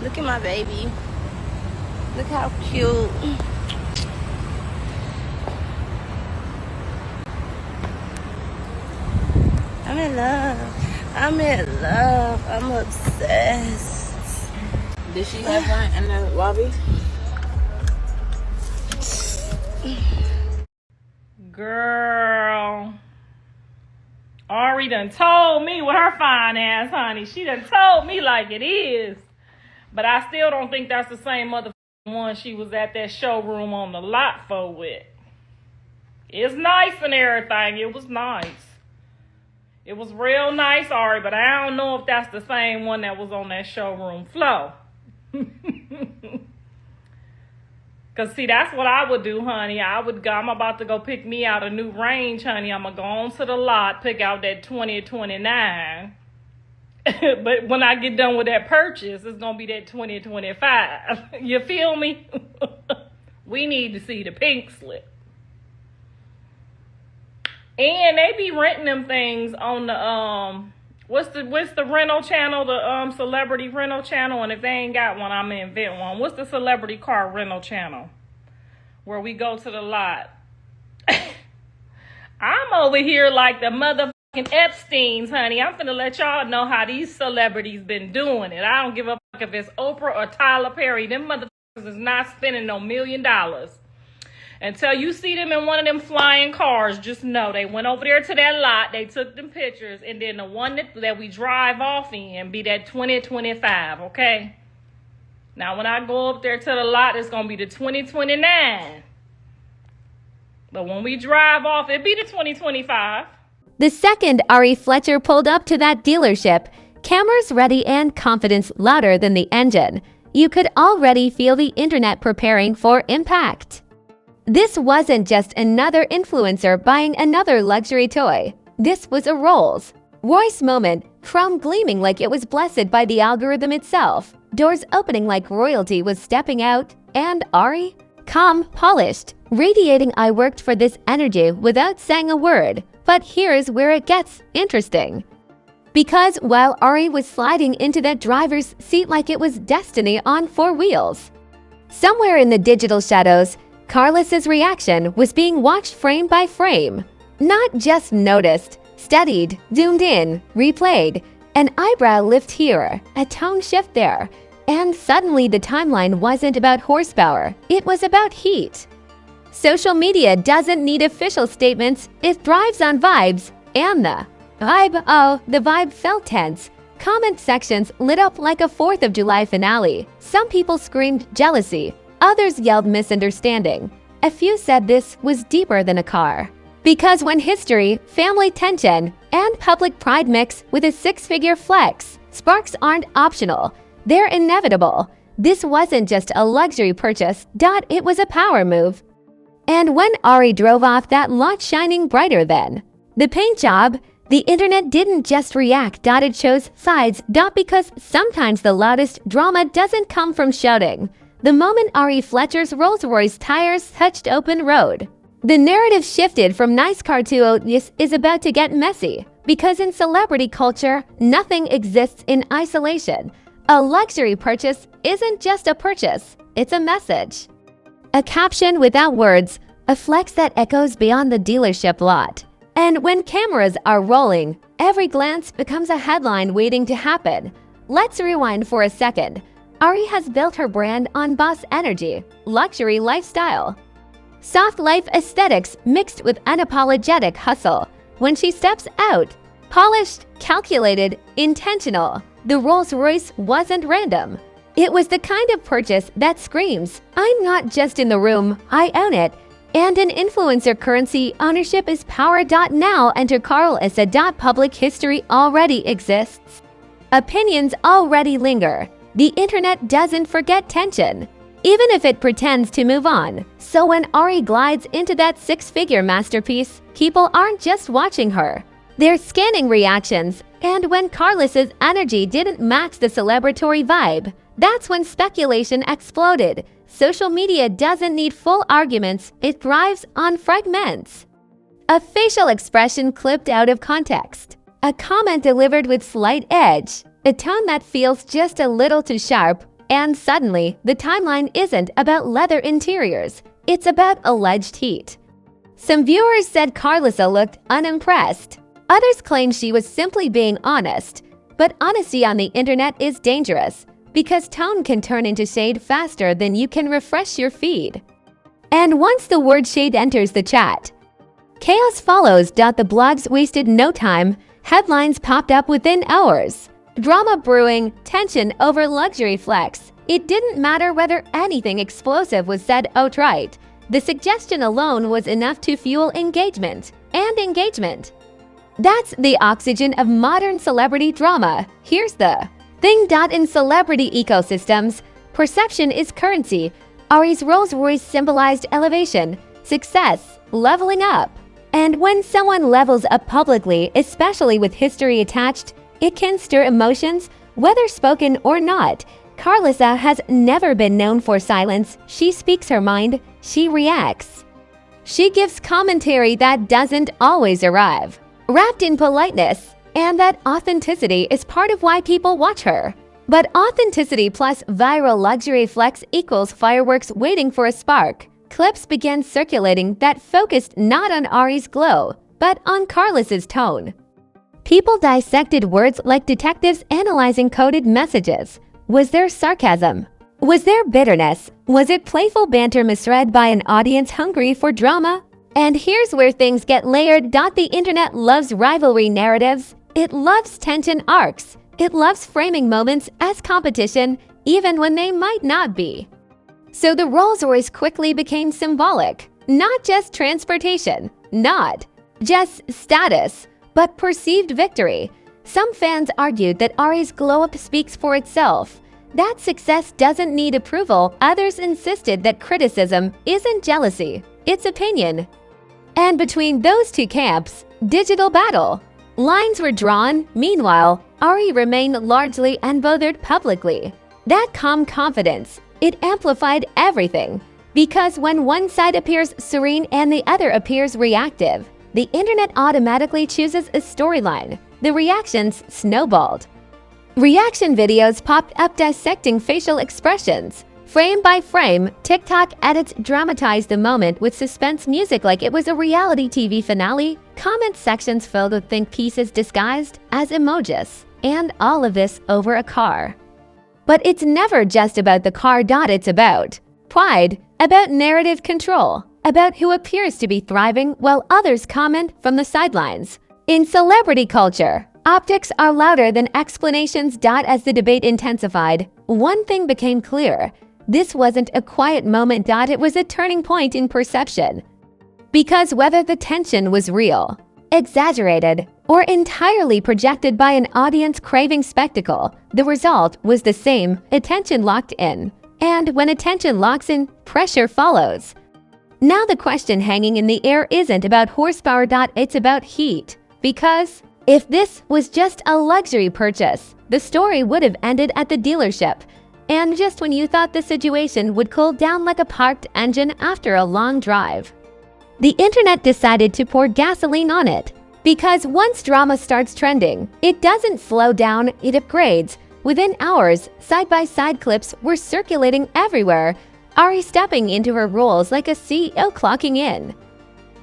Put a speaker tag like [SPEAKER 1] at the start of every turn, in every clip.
[SPEAKER 1] Look at my baby. Look how cute. I'm in love. I'm in love. I'm obsessed.
[SPEAKER 2] Did she have one in the lobby?
[SPEAKER 3] Girl. Ari done told me with her fine ass, honey. She done told me like it is. But I still don't think that's the same motherfucking one she was at that showroom on the lot for with. It's nice and everything. It was nice. It was real nice, Ari, but I don't know if that's the same one that was on that showroom floor. Cause see, that's what I would do, honey. I'm about to go pick me out a new range, honey. I'm gonna go on to the lot, pick out that 2029. But when I get done with that purchase, it's gonna be that 2025. You feel me? We need to see the pink slip. And they be renting them things on the what's the rental channel, the celebrity rental channel, and if they ain't got one, I'm gonna invent one. What's the celebrity car rental channel? Where we go to the lot. I'm over here like the motherfucking Epsteins, honey. I'm finna let y'all know how these celebrities been doing it. I don't give a fuck if it's Oprah or Tyler Perry. Them motherfuckers is not spending no $1 million. Until you see them in one of them flying cars, just know they went over there to that lot, they took them pictures, and then the one that we drive off in be that 2025, okay? Now, when I go up there to the lot, it's going to be the 2029. But when we drive off, it be the 2025.
[SPEAKER 4] The second Ari Fletcher pulled up to that dealership, cameras ready and confidence louder than the engine, you could already feel the internet preparing for impact. This wasn't just another influencer buying another luxury toy. This was a Royce moment, chrome gleaming like it was blessed by the algorithm itself, doors opening like royalty was stepping out, and Ari? Calm, polished, radiating I worked for this energy without saying a word. But here's where it gets interesting. Because while Ari was sliding into that driver's seat like it was destiny on 4 wheels, somewhere in the digital shadows, Karlissa's reaction was being watched frame by frame. Not just noticed, studied, zoomed in, replayed, an eyebrow lift here, a tone shift there, and suddenly the timeline wasn't about horsepower, it was about heat. Social media doesn't need official statements, it thrives on vibes, and the vibe felt tense. Comment sections lit up like a 4th of July finale. Some people screamed jealousy. Others yelled misunderstanding. A few said this was deeper than a car. Because when history, family tension, and public pride mix with a 6-figure flex, sparks aren't optional. They're inevitable. This wasn't just a luxury purchase, it was a power move. And when Ari drove off that lot shining brighter than the paint job, the internet didn't just react, it chose sides, because sometimes the loudest drama doesn't come from shouting. The moment Ari Fletcher's Rolls-Royce tires touched open road, the narrative shifted from nice car to this is about to get messy. Because in celebrity culture, nothing exists in isolation. A luxury purchase isn't just a purchase, it's a message. A caption without words, a flex that echoes beyond the dealership lot. And when cameras are rolling, every glance becomes a headline waiting to happen. Let's rewind for a second. Ari has built her brand on boss energy, luxury lifestyle, soft life aesthetics mixed with unapologetic hustle. When she steps out, polished, calculated, intentional, the Rolls-Royce wasn't random. It was the kind of purchase that screams, I'm not just in the room, I own it. And in influencer currency, ownership is power. Now enter Karlissa. Public history already exists. Opinions already linger. The internet doesn't forget tension, even if it pretends to move on. So when Ari glides into that 6-figure masterpiece, people aren't just watching her. They're scanning reactions, and when Karlissa's energy didn't match the celebratory vibe, that's when speculation exploded. Social media doesn't need full arguments, it thrives on fragments. A facial expression clipped out of context. A comment delivered with slight edge. A tone that feels just a little too sharp, and suddenly, the timeline isn't about leather interiors. It's about alleged heat. Some viewers said Karlissa looked unimpressed. Others claimed she was simply being honest. But honesty on the internet is dangerous because tone can turn into shade faster than you can refresh your feed. And once the word shade enters the chat, chaos follows. The blogs wasted no time. Headlines popped up within hours. Drama brewing, tension over luxury flex. It didn't matter whether anything explosive was said outright. The suggestion alone was enough to fuel engagement and engagement. That's the oxygen of modern celebrity drama. Here's the thing. In celebrity ecosystems, perception is currency. Ari's Rolls-Royce symbolized elevation, success, leveling up. And when someone levels up publicly, especially with history attached, it can stir emotions, whether spoken or not. Karlissa has never been known for silence. She speaks her mind. She reacts. She gives commentary that doesn't always arrive, wrapped in politeness, and that authenticity is part of why people watch her. But authenticity plus viral luxury flex equals fireworks waiting for a spark. Clips began circulating that focused not on Ari's glow, but on Karlissa's tone. People dissected words like detectives analyzing coded messages. Was there sarcasm? Was there bitterness? Was it playful banter misread by an audience hungry for drama? And here's where things get layered. The internet loves rivalry narratives. It loves tension arcs. It loves framing moments as competition, even when they might not be. So the Rolls-Royce quickly became symbolic. Not just transportation, not just status, but perceived victory. Some fans argued that Ari's glow-up speaks for itself. That success doesn't need approval. Others insisted that criticism isn't jealousy, it's opinion. And between those two camps, digital battle. Lines were drawn. Meanwhile, Ari remained largely unbothered publicly. That calm confidence, it amplified everything. Because when one side appears serene and the other appears reactive, the internet automatically chooses a storyline. The reactions snowballed. Reaction videos popped up dissecting facial expressions. Frame by frame, TikTok edits dramatized the moment with suspense music like it was a reality TV finale. Comment sections filled with think pieces disguised as emojis. And all of this over a car. But it's never just about the car. It's about pride, about narrative control, about who appears to be thriving while others comment from the sidelines. In celebrity culture, optics are louder than explanations. As the debate intensified, one thing became clear. This wasn't a quiet moment. It was a turning point in perception. Because whether the tension was real, exaggerated, or entirely projected by an audience craving spectacle, the result was the same: attention locked in. And when attention locks in, pressure follows. Now the question hanging in the air isn't about horsepower. It's about heat. Because if this was just a luxury purchase, the story would have ended at the dealership. And just when you thought the situation would cool down like a parked engine after a long drive, the internet decided to pour gasoline on it. Because once drama starts trending, it doesn't slow down, it upgrades. Within hours, side-by-side clips were circulating everywhere. Ari stepping into her roles like a CEO clocking in.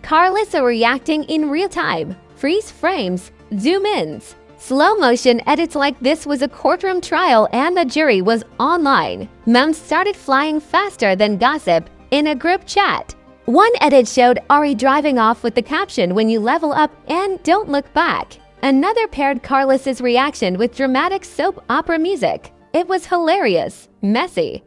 [SPEAKER 4] Karlissa reacting in real time. Freeze frames, zoom-ins, slow-motion edits like this was a courtroom trial and the jury was online. Memes started flying faster than gossip in a group chat. One edit showed Ari driving off with the caption, "When you level up and don't look back." Another paired Karlissa's reaction with dramatic soap opera music. It was hilarious, messy,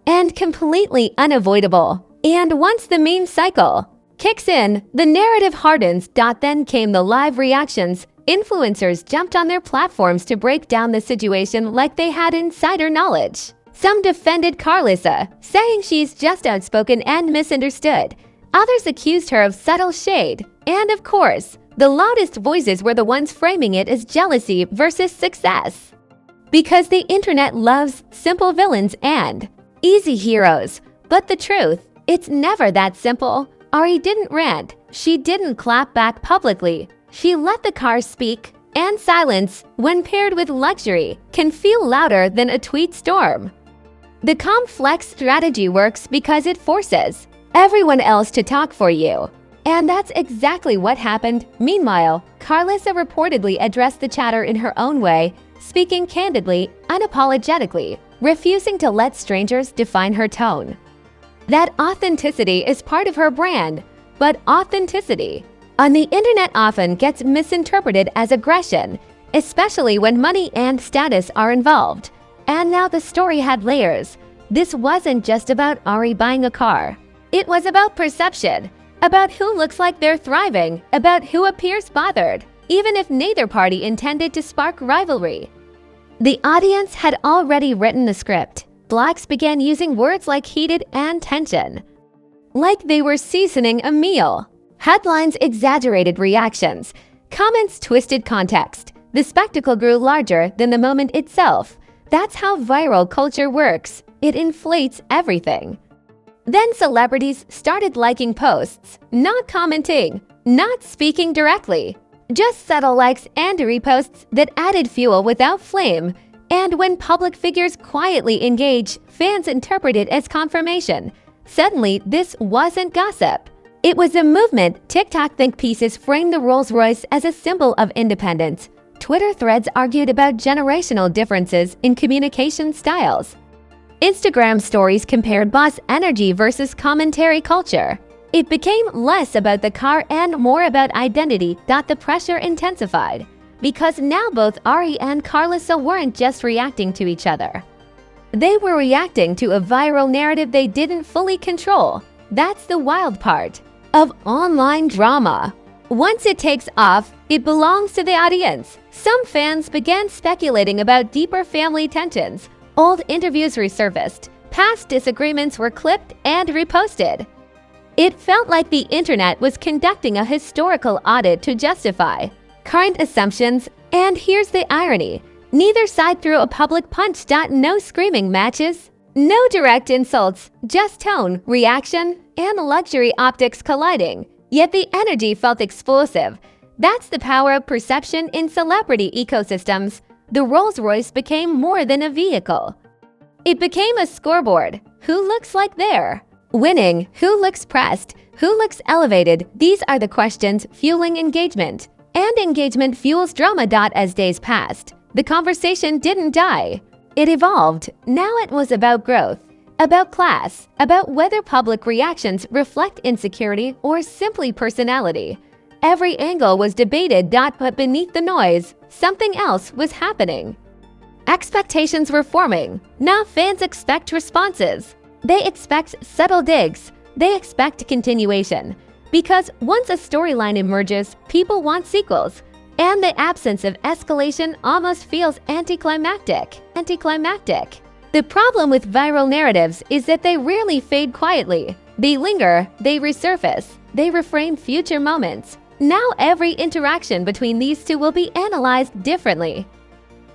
[SPEAKER 4] and completely unavoidable. And once the meme cycle kicks in, the narrative hardens. Then came the live reactions. Influencers jumped on their platforms to break down the situation like they had insider knowledge. Some defended Karlissa, saying she's just outspoken and misunderstood. Others accused her of subtle shade. And of course, the loudest voices were the ones framing it as jealousy versus success. Because the internet loves simple villains and easy heroes. But the truth, it's never that simple. Ari didn't rant. She didn't clap back publicly. She let the car speak. And silence, when paired with luxury, can feel louder than a tweet storm. The calm flex strategy works because it forces everyone else to talk for you. And that's exactly what happened. Meanwhile, Karlissa reportedly addressed the chatter in her own way, speaking candidly, unapologetically, refusing to let strangers define her tone. That authenticity is part of her brand, but authenticity on the internet often gets misinterpreted as aggression, especially when money and status are involved. And now the story had layers. This wasn't just about Ari buying a car. It was about perception, about who looks like they're thriving, about who appears bothered, even if neither party intended to spark rivalry. The audience had already written the script. Blacks began using words like heated and tension, like they were seasoning a meal. Headlines exaggerated reactions. Comments twisted context. The spectacle grew larger than the moment itself. That's how viral culture works. It inflates everything. Then celebrities started liking posts, not commenting, not speaking directly. Just subtle likes and reposts that added fuel without flame. And when public figures quietly engage, fans interpret it as confirmation. Suddenly, this wasn't gossip. It was a movement. TikTok think pieces framed the Rolls-Royce as a symbol of independence. Twitter threads argued about generational differences in communication styles. Instagram stories compared boss energy versus commentary culture. It became less about the car and more about identity. The pressure intensified, because now both Ari and Karlissa weren't just reacting to each other. They were reacting to a viral narrative they didn't fully control. That's the wild part of online drama. Once it takes off, it belongs to the audience. Some fans began speculating about deeper family tensions. Old interviews resurfaced. Past disagreements were clipped and reposted. It felt like the internet was conducting a historical audit to justify current assumptions. And here's the irony. Neither side threw a public punch. No screaming matches, no direct insults, just tone, reaction, and luxury optics colliding. Yet the energy felt explosive. That's the power of perception in celebrity ecosystems. The Rolls-Royce became more than a vehicle. It became a scoreboard. Who looks like they're winning? Who looks pressed? Who looks elevated? These are the questions fueling engagement. And engagement fuels drama. As days passed, the conversation didn't die. It evolved. Now it was about growth, about class, about whether public reactions reflect insecurity or simply personality. Every angle was debated. But beneath the noise, something else was happening. Expectations were forming. Now fans expect responses. They expect subtle digs. They expect continuation. Because once a storyline emerges, people want sequels. And the absence of escalation almost feels anticlimactic. The problem with viral narratives is that they rarely fade quietly. They linger, they resurface, they reframe future moments. Now every interaction between these two will be analyzed differently.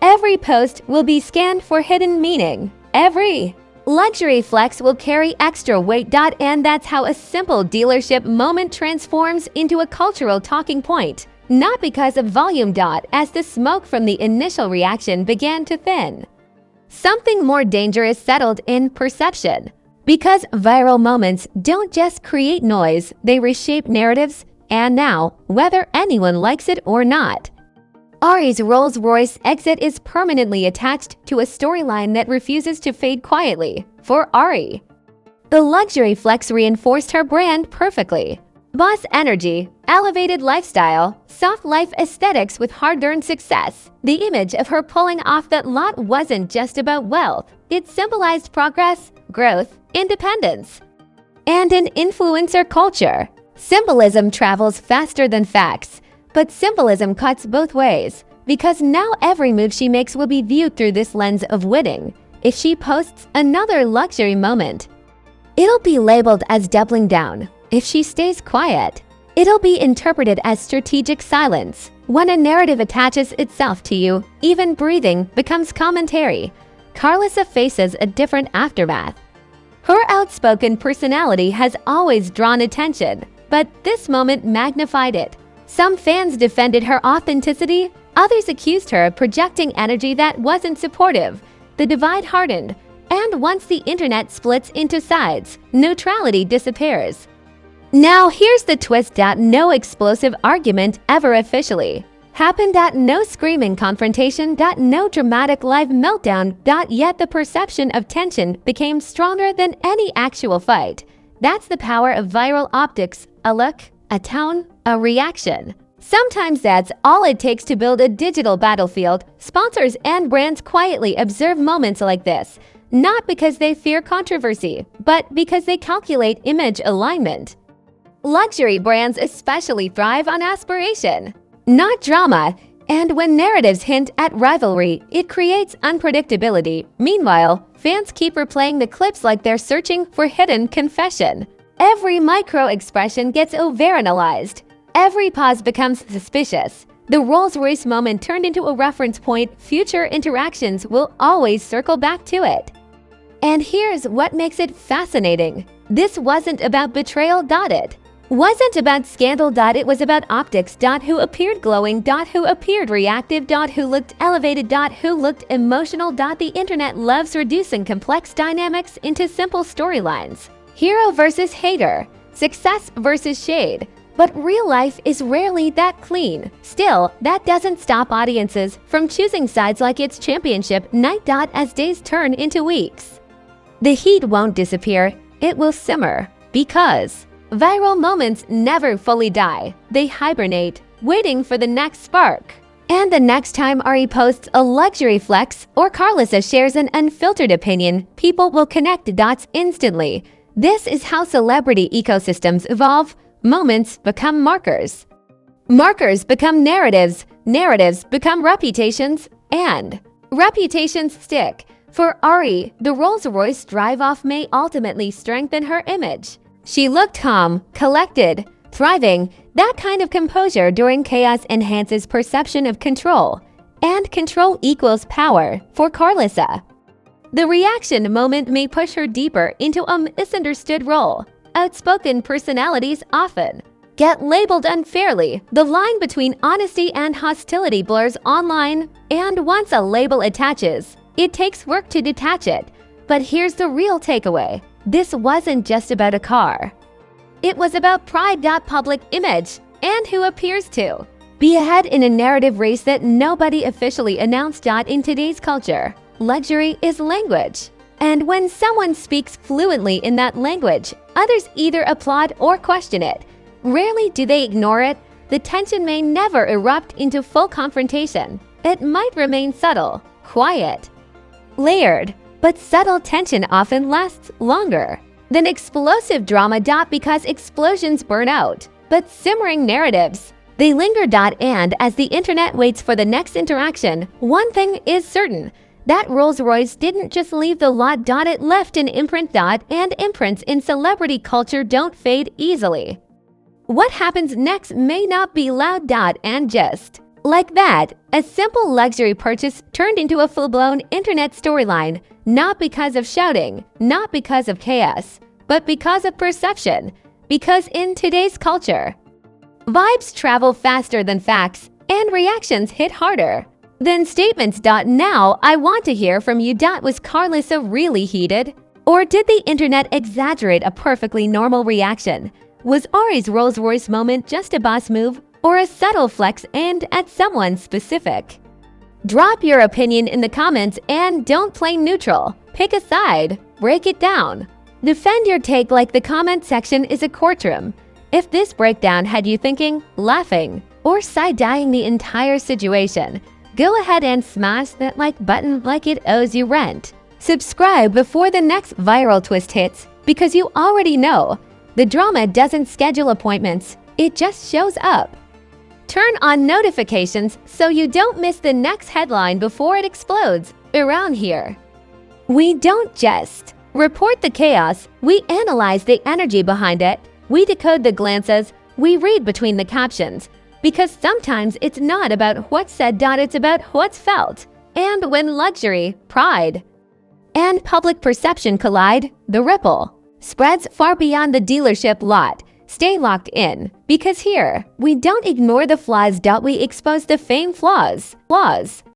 [SPEAKER 4] Every post will be scanned for hidden meaning. Every luxury flex will carry extra weight. And that's how a simple dealership moment transforms into a cultural talking point. Not because of volume. As the smoke from the initial reaction began to thin, something more dangerous settled in: perception. Because viral moments don't just create noise, they reshape narratives. And now, whether anyone likes it or not, Ari's Rolls-Royce exit is permanently attached to a storyline that refuses to fade quietly. For Ari, the luxury flex reinforced her brand perfectly. Boss energy, elevated lifestyle, soft life aesthetics with hard-earned success. The image of her pulling off that lot wasn't just about wealth. It symbolized progress, growth, independence, and an influencer culture. Symbolism travels faster than facts, but symbolism cuts both ways, because now every move she makes will be viewed through this lens of winning. If she posts another luxury moment, it'll be labeled as doubling down. If she stays quiet, it'll be interpreted as strategic silence. When a narrative attaches itself to you, even breathing becomes commentary. Karlissa faces a different aftermath. Her outspoken personality has always drawn attention, but this moment magnified it. Some fans defended her authenticity, others accused her of projecting energy that wasn't supportive. The divide hardened. And once the internet splits into sides, neutrality disappears. Now here's the twist: no explosive argument ever officially happened. No screaming confrontation. No dramatic live meltdown. Yet the perception of tension became stronger than any actual fight. That's the power of viral optics: a look, a tone, a reaction. Sometimes that's all it takes to build a digital battlefield. Sponsors and brands quietly observe moments like this, not because they fear controversy, but because they calculate image alignment. Luxury brands especially thrive on aspiration, not drama, and when narratives hint at rivalry, it creates unpredictability. Meanwhile, fans keep replaying the clips like they're searching for hidden confession. Every micro-expression gets overanalyzed. Every pause becomes suspicious. The Rolls-Royce moment turned into a reference point. Future interactions will always circle back to it. And here's what makes it fascinating. This wasn't about betrayal. It wasn't about scandal. It was about optics. Who appeared glowing. Who appeared reactive. Who looked elevated. Who looked emotional. The internet loves reducing complex dynamics into simple storylines. Hero versus hater. Success versus shade. But real life is rarely that clean. Still, that doesn't stop audiences from choosing sides like it's championship night. As days turn into weeks, the heat won't disappear, it will simmer. Because viral moments never fully die. They hibernate, waiting for the next spark. And the next time Ari posts a luxury flex or Karlissa shares an unfiltered opinion, people will connect the dots instantly. This is how celebrity ecosystems evolve. Moments become markers. Markers become narratives. Narratives become reputations. And reputations stick. For Ari, the Rolls-Royce drive-off may ultimately strengthen her image. She looked calm, collected, thriving. That kind of composure during chaos enhances perception of control. And control equals power for Karlissa. The reaction moment may push her deeper into a misunderstood role. Outspoken personalities often get labeled unfairly. The line between honesty and hostility blurs online, and once a label attaches, it takes work to detach it. But here's the real takeaway. This wasn't just about a car. It was about pride. Public image, and who appears to be ahead in a narrative race that nobody officially announced. In today's culture, luxury is language. And when someone speaks fluently in that language, others either applaud or question it. Rarely do they ignore it. The tension may never erupt into full confrontation. It might remain subtle, quiet, layered, but subtle tension often lasts longer than explosive drama. Because explosions burn out, but simmering narratives, they linger. And as the internet waits for the next interaction, one thing is certain: that Rolls-Royce didn't just leave the lot. It left an imprint. And imprints in celebrity culture don't fade easily. What happens next may not be loud. And just like that, a simple luxury purchase turned into a full-blown internet storyline. Not because of shouting, not because of chaos, but because of perception. Because in today's culture, vibes travel faster than facts, and reactions hit harder than statements. Now, I want to hear from you. Was Karlissa really heated? Or did the internet exaggerate a perfectly normal reaction? Was Ari's Rolls-Royce moment just a boss move, or a subtle flex aimed at someone specific? Drop your opinion in the comments and don't play neutral. Pick a side, break it down. Defend your take like the comment section is a courtroom. If this breakdown had you thinking, laughing, or side-eyeing the entire situation, go ahead and smash that like button like it owes you rent. Subscribe before the next viral twist hits, because you already know the drama doesn't schedule appointments, it just shows up. Turn on notifications so you don't miss the next headline before it explodes. Around here, we don't just report the chaos, we analyze the energy behind it, we decode the glances, we read between the captions. Because sometimes it's not about what's said. It's about what's felt. And when luxury, pride, and public perception collide, the ripple spreads far beyond the dealership lot. Stay locked in, because here, we don't ignore the flaws. We expose the fame flaws.